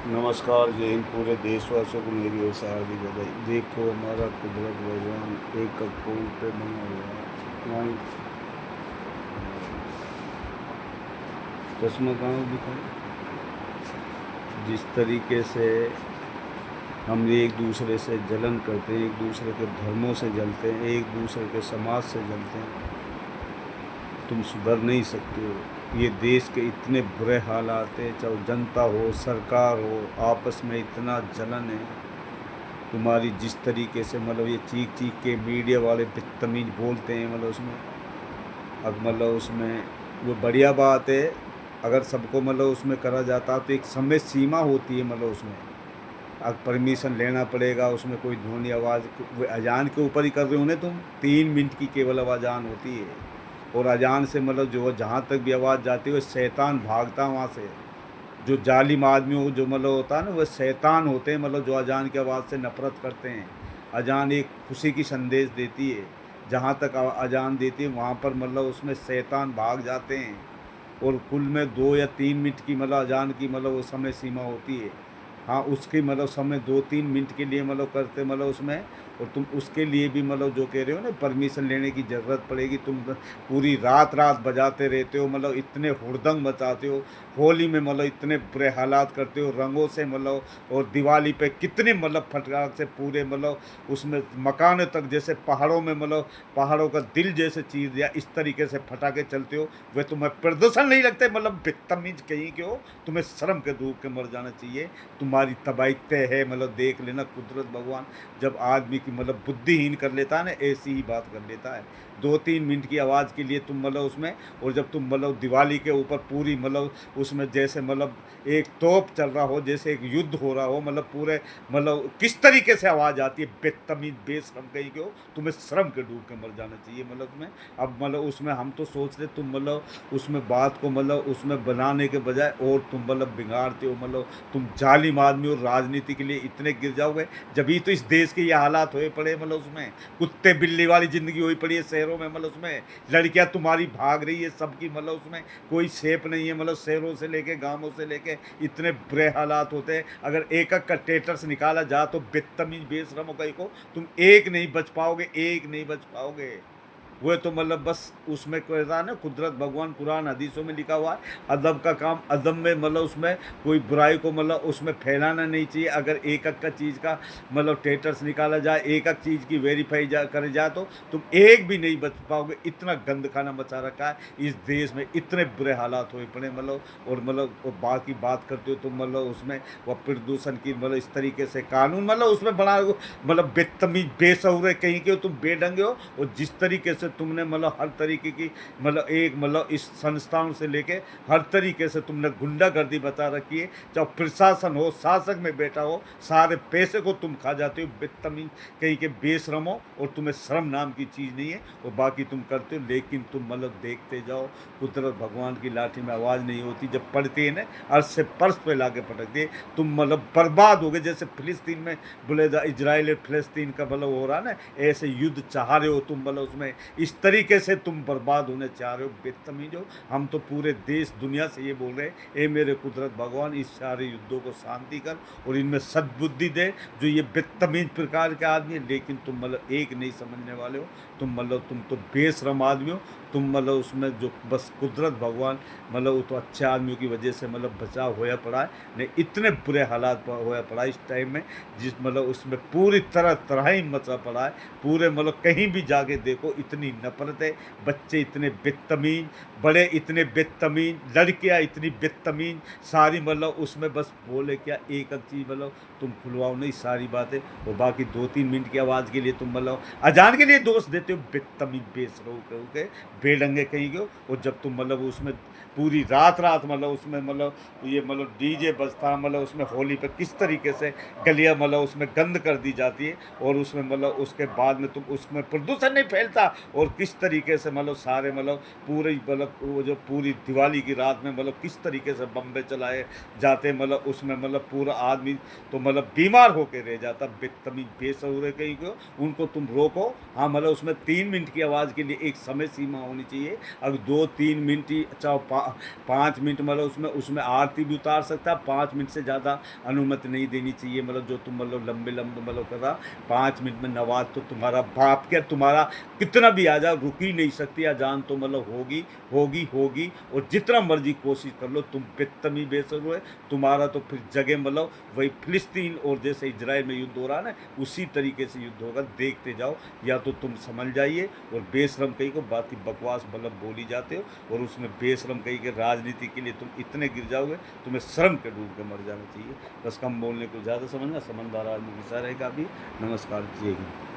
नमस्कार, जय हिंद। पूरे देशवासियों को मेरी ओर से हार्दिक बधाई। देखो हमारा कुदरत भगवान एक कपूर पे बना हुआ है। वहीं चश्मा कहाँ दिखाई। जिस तरीके से हम एक दूसरे से जलन करते हैं, एक दूसरे के धर्मों से जलते हैं, एक दूसरे के समाज से जलते हैं, तुम सुधर नहीं सकते हो। ये देश के इतने बुरे हालात हैं, चाहे जनता हो, सरकार हो, आपस में इतना जलन है। तुम्हारी जिस तरीके से मतलब ये चीख चीख के मीडिया वाले बदतमीज बोलते हैं, मतलब उसमें अब मतलब उसमें वो बढ़िया बात है। अगर सबको मतलब उसमें करा जाता तो एक समय सीमा होती है, मतलब उसमें अब परमिशन लेना पड़ेगा। उसमें कोई ध्वनि आवाज़ वो अजान के ऊपर ही कर रहे हो ना तुम। 3 मिनट की केवल अजान होती है, और अजान से मतलब जो जहाँ तक भी आवाज़ जाती है वो शैतान भागता वहाँ से। जो जालिम आदमी हो, जो मतलब होता है ना, वह शैतान होते हैं, मतलब जो अजान की आवाज़ से नफरत करते हैं। अजान एक खुशी की संदेश देती है। जहाँ तक अजान देती है वहाँ पर मतलब उसमें शैतान भाग जाते हैं। और कुल में 2 या 3 मिनट की मतलब अजान की मतलब वो समय सीमा होती है। हाँ, उसकी मतलब समय 2-3 मिनट के लिए मतलब करते मतलब उसमें। और तुम उसके लिए भी मतलब जो कह रहे हो ना, परमिशन लेने की ज़रूरत पड़ेगी। तुम पूरी रात रात बजाते रहते हो, मतलब इतने हुड़दंग मचाते हो। होली में मतलब इतने बुरे हालात करते हो रंगों से मतलब। और दिवाली पे कितने मतलब फटकार से पूरे मतलब उसमें मकान तक, जैसे पहाड़ों में मतलब पहाड़ों का दिल जैसे चीर दिया, इस तरीके से फटाके चलते हो। वे तुम्हें प्रदूषण नहीं लगते? मतलब बदतमीज कहीं के हो। तुम्हें शर्म के धूप के मर जाना चाहिए। तुम्हारी तबाही तय है। मतलब देख लेना, कुदरत भगवान जब आदमी की मतलब बुद्धिहीन कर लेता है ना, ऐसी ही बात कर लेता है। 2-3 मिनट की आवाज़ के लिए तुम मतलब उसमें। और जब तुम मतलब दिवाली के ऊपर पूरी मतलब उसमें जैसे मतलब एक तोप चल रहा हो, जैसे एक युद्ध हो रहा हो, मतलब पूरे मतलब किस तरीके से आवाज़ आती है। बेतमीज बेशरम कहीं के हो। तुम्हें शर्म के डूब के मर जाना चाहिए मतलब उसमें। अब मतलब उसमें हम तो सोच रहे तुम मतलब उसमें बात को मतलब उसमें बनाने के बजाय और तुम मतलब बिगाड़ते हो। मतलब तुम जालिम आदमी और राजनीति के लिए इतने गिर जाओगे। जब तो इस देश के ये हालात हुए पड़े, मतलब उसमें कुत्ते बिल्ली वाली ज़िंदगी हुई पड़ी है शहरों में। मतलब उसमें लड़कियां तुम्हारी भाग रही है सबकी, मतलब उसमें कोई सेफ नहीं है। मतलब शहरों से लेके गांवों से लेके इतने बुरे हालात होते हैं। अगर एक एक का टेटर्स निकाला जा तो बदतमीज बेशरम कहीं को तुम एक नहीं बच पाओगे, एक नहीं बच पाओगे। वो तो मतलब बस उसमें कोई था ना, कुदरत भगवान कुरान हदीसों में लिखा हुआ है। अदब का काम अदब में, मतलब उसमें कोई बुराई को मतलब उसमें फैलाना नहीं चाहिए। अगर एक एक का चीज़ का मतलब टेटर्स निकाला जाए, एक एक चीज़ की वेरीफाई करे जाए तो तुम एक भी नहीं बच पाओगे। इतना गंद खाना मचा रखा है इस देश में, इतने बुरे हालात हुए पड़े मतलब। और मतलब और बाकी बात करते हो तुम मतलब उसमें वह प्रदूषण की मतलब इस तरीके से कानून मतलब उसमें बना, मतलब बेतमीज बेसहुरे कहीं के हो तुम, बेढंगे हो। और जिस तरीके से तुमने मतलब हर तरीके की मतलब एक मतलब इस संस्थाओं से लेके हर तरीके से तुमने गुंडागर्दी बता रखी है। चाहे प्रशासन हो, शासक में बैठा हो, सारे पैसे को तुम खा जाते हो। बेतमीज कहीं के बेशरम हो, और तुम्हें शर्म नाम की चीज़ नहीं है। और बाकी तुम करते हो, लेकिन तुम मतलब देखते जाओ। कुदरत भगवान की लाठी में आवाज़ नहीं होती, जब पड़ती है ना अर्श से पर्श पे ला के पटकती है। तुम मतलब बर्बाद हो गए। जैसे फिलिस्तीन में बोले इजराइल और फिलिस्तीन का मतलब हो रहा ना, ऐसे युद्ध चाह रहे हो तुम मतलब उसमें। इस तरीके से तुम बर्बाद होने चाह रहे हो, बेतमीज हो। हम तो पूरे देश दुनिया से ये बोल रहे हैं, ए मेरे कुदरत भगवान इस सारे युद्धों को शांति कर और इनमें सद्बुद्धि दे जो ये बेतमीज प्रकार के आदमी है। लेकिन तुम मतलब एक नहीं समझने वाले हो। तुम मतलब तुम तो बेशरम आदमी हो। तुम मतलब उसमें जो बस कुदरत भगवान मतलब वो तो अच्छे आदमियों की वजह से मतलब बचाव होया पड़ा है। नहीं इतने बुरे हालात होया पड़ा है इस टाइम में, जिस मतलब उसमें पूरी तरह तरह ही मचा पड़ा है। पूरे मतलब कहीं भी जाके देखो इतनी नफरत है। बच्चे इतने बदतमीज, बड़े इतने बदतमीज, लड़कियां इतनी बदतमीज, सारी मतलब उसमें बस बोले क्या एक एक चीज़ मतलब तुम खुलवाओ नहीं सारी बातें। और बाकी 2-3 मिनट की आवाज़ के लिए तुम मतलब अजान के लिए दोष देते हो। बदतमीज बेसरो के बेढंगे कहीं के हो। और जब तुम मतलब उसमें पूरी रात रात मतलब उसमें मतलब ये मतलब डीजे बजता, मतलब उसमें होली पे किस तरीके से गलियां मतलब उसमें गंद कर दी जाती है। और उसमें मतलब उसके बाद में तुम उसमें प्रदूषण नहीं फैलता। और किस तरीके से मतलब सारे मतलब पूरी मतलब वो जो पूरी दिवाली की रात में मतलब किस तरीके से बम्बे चलाए जाते, मतलब उसमें मतलब पूरा आदमी तो मतलब बीमार होके रह जाता। बदतमीज बेसहुरे कहीं को उनको तुम रोको। हाँ मतलब उसमें 3 मिनट की आवाज़ के लिए एक समय सीमा होनी चाहिए। अगर 2-3 मिनट ही चाहे 5 मिनट मतलब उसमें उसमें आरती भी उतार सकता है। 5 मिनट से ज़्यादा अनुमति नहीं देनी चाहिए। मतलब जो तुम मतलब लंबे लंबे मतलब कर रहा 5 मिनट में नमाज तो तुम्हारा बाप क्या तुम्हारा कितना भी आ जाओ रुक ही नहीं सकती। अजान तो मतलब होगी होगी होगी। और जितना मर्जी कोशिश कर लो तुम बेतमी बेसर हुए तुम्हारा तो फिर जगह मतलब वही फिलिस्तीन और जैसे इजराइल में युद्ध हो रहा है ना उसी तरीके से युद्ध होगा। देखते जाओ या तो तुम समझ जाइए और बेशरम कहीं को बात की बकवास मतलब बोली जाते हो और उसमें बेशरम कहीं के राजनीति के लिए तुम इतने गिर जाओगे तुम्हें शर्म के डूब के मर जाना चाहिए। बस कम बोलने को ज़्यादा समझना। समझदार आदमी गुस्सा रहेगा। अभी नमस्कार, जय हिंद।